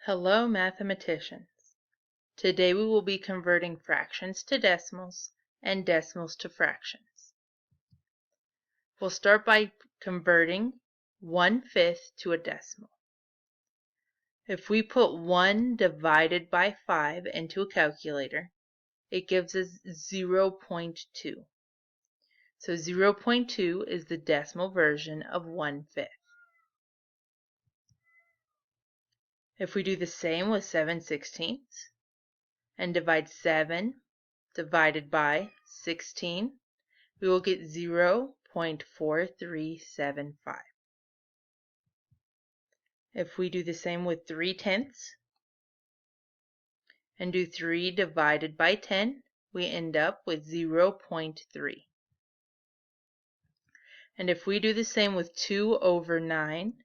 Hello, mathematicians. Today we will be converting fractions to decimals and decimals to fractions. We'll start by converting 1/5 to a decimal. If we put 1 divided by 5 into a calculator, it gives us 0.2. So 0.2 is the decimal version of 1/5. If we do the same with 7/16 and divide 7 divided by 16, we will get 0.4375. If we do the same with 3/10 and do 3 divided by 10, we end up with 0.3. And if we do the same with 2/9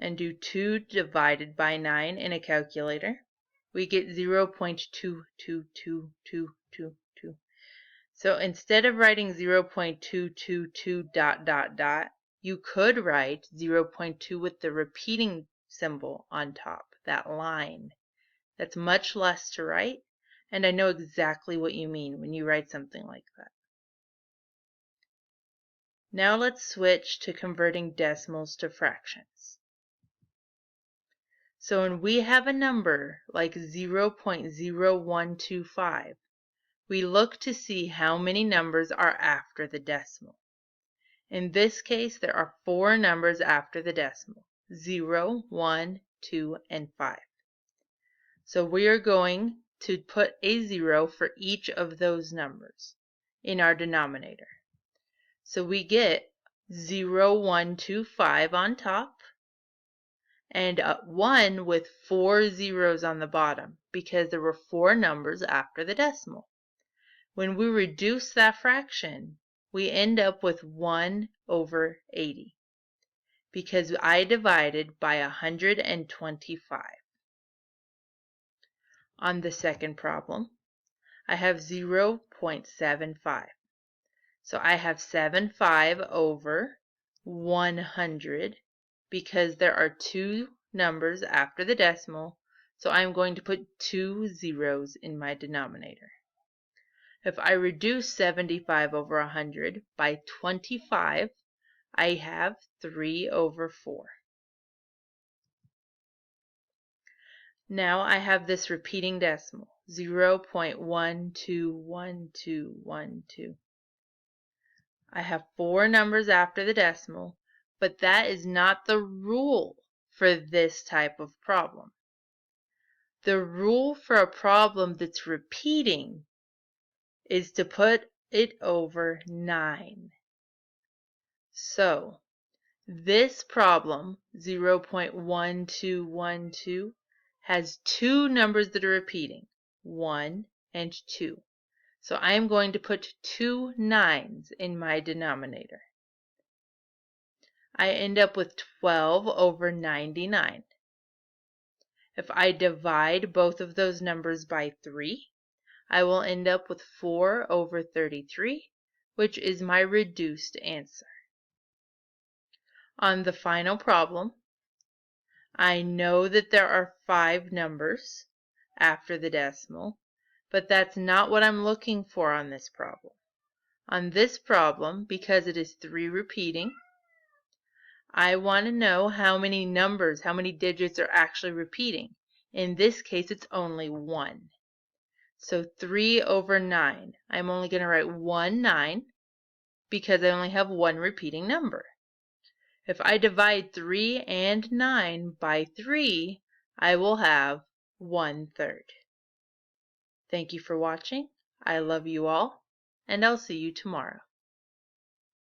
and do 2 divided by 9 in a calculator, we get 0.22222. So instead of writing 0.222 ... you could write 0.2 with the repeating symbol on top, that line. That's much less to write, and I know exactly what you mean when you write something like that. Now let's switch to converting decimals to fractions. So when we have a number like 0.0125, we look to see how many numbers are after the decimal. In this case, there are 4 numbers after the decimal: 0, 1, 2, and 5. So we are going to put a 0 for each of those numbers in our denominator. So we get 0,125 on top and 1 with 4 zeros on the bottom because there were 4 numbers after the decimal. When we reduce that fraction, we end up with 1/80 because I divided by 125. On the second problem, I have 0.75. So I have 75 over 100 because there are 2 numbers after the decimal, so I'm going to put 2 zeros in my denominator. If I reduce 75 over 100 by 25, I have 3/4. Now I have this repeating decimal, 0.121212. I have 4 numbers after the decimal, but that is not the rule for this type of problem. The rule for a problem that's repeating is to put it over 9. So this problem, 0.1212, has 2 numbers that are repeating, 1 and 2. So I am going to put 2 9s in my denominator. I end up with 12/99. If I divide both of those numbers by 3, I will end up with 4/33, which is my reduced answer. On the final problem, I know that there are 5 numbers after the decimal, but that's not what I'm looking for on this problem. On this problem, because it is 3 repeating, I want to know how many numbers, how many digits are actually repeating. In this case, it's only 1. So 3/9. I'm only going to write 1 9 because I only have 1 repeating number. If I divide 3 and 9 by 3, I will have 1/3. Thank you for watching. I love you all, and I'll see you tomorrow.